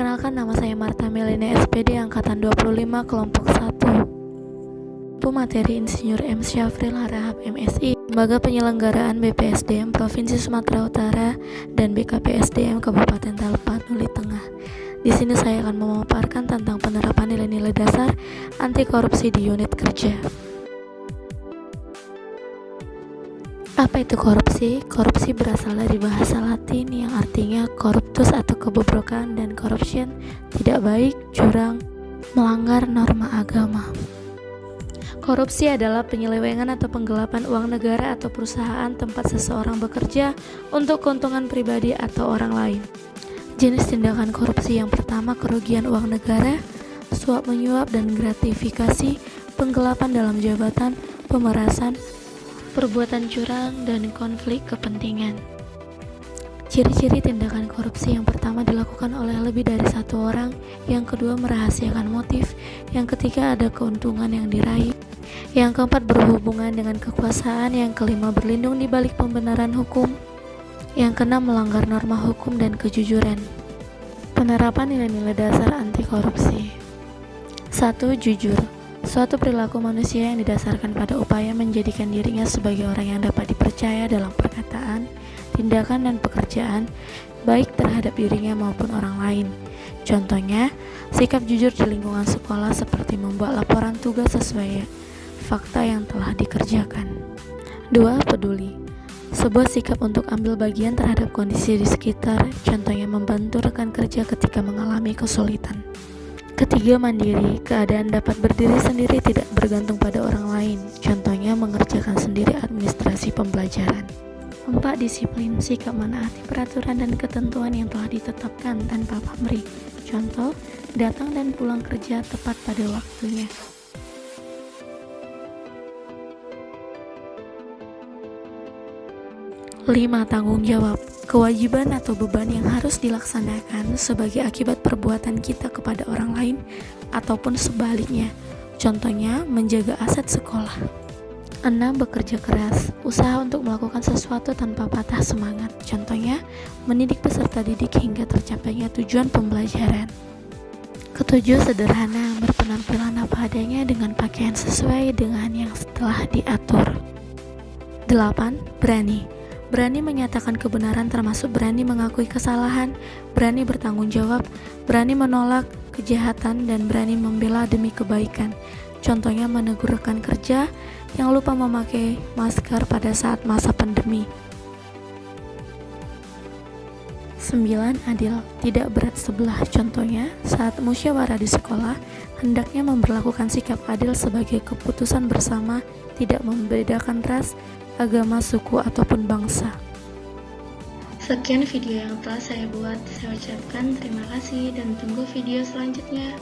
Perkenalkan, nama saya Marta Melina SPD Angkatan 25 Kelompok 1. Materi Insinyur M. Syafril Harahap MSI, Lembaga Penyelenggaraan BPSDM Provinsi Sumatera Utara dan BKPSDM Kabupaten Tapanuli Tengah. Di sini saya akan memaparkan tentang penerapan nilai-nilai dasar anti korupsi di unit kerja. Apa itu korupsi? Korupsi berasal dari bahasa Latin yang artinya corruptus atau kebobrokan, dan corruption tidak baik, curang, melanggar norma agama. Korupsi adalah penyelewengan atau penggelapan uang negara atau perusahaan tempat seseorang bekerja untuk keuntungan pribadi atau orang lain. Jenis tindakan korupsi yang pertama, kerugian uang negara, suap menyuap dan gratifikasi, penggelapan dalam jabatan, pemerasan, perbuatan curang, dan konflik kepentingan. Ciri-ciri tindakan korupsi: yang pertama, dilakukan oleh lebih dari satu orang, yang kedua, merahasiakan motif, yang ketiga, ada keuntungan yang diraih, yang keempat, berhubungan dengan kekuasaan, yang kelima, berlindung di balik pembenaran hukum, yang keenam, melanggar norma hukum dan kejujuran. Penerapan nilai-nilai dasar anti korupsi. 1. Jujur. Suatu perilaku manusia yang didasarkan pada upaya menjadikan dirinya sebagai orang yang dapat dipercaya dalam perkataan, tindakan, dan pekerjaan, baik terhadap dirinya maupun orang lain. Contohnya, sikap jujur di lingkungan sekolah seperti membuat laporan tugas sesuai fakta yang telah dikerjakan. 2. Peduli. Sebuah sikap untuk ambil bagian terhadap kondisi di sekitar, contohnya membantu rekan kerja ketika mengalami kesulitan. Ketiga, mandiri. Keadaan dapat berdiri sendiri, tidak bergantung pada orang lain, contohnya mengerjakan sendiri administrasi pembelajaran. 4. Disiplin. Sikap menaati peraturan dan ketentuan yang telah ditetapkan tanpa pamrih, contoh, datang dan pulang kerja tepat pada waktunya. 5. Tanggung jawab. Kewajiban atau beban yang harus dilaksanakan sebagai akibat perbuatan kita kepada orang lain ataupun sebaliknya, contohnya menjaga aset sekolah. 6. Bekerja keras. Usaha untuk melakukan sesuatu tanpa patah semangat, contohnya mendidik peserta didik hingga tercapainya tujuan pembelajaran. 7. Sederhana. Berpenampilan apa adanya dengan pakaian sesuai dengan yang telah diatur. 8. Berani. Berani menyatakan kebenaran, termasuk berani mengakui kesalahan, berani bertanggung jawab, berani menolak kejahatan, dan berani membela demi kebaikan, contohnya menegur rekan kerja yang lupa memakai masker pada saat masa pandemi. 9. Adil. Tidak berat sebelah, contohnya saat musyawarah di sekolah hendaknya memperlakukan sikap adil sebagai keputusan bersama, tidak membedakan ras, agama, suku, ataupun bangsa. Sekian video yang telah saya buat. Saya ucapkan terima kasih dan tunggu video selanjutnya.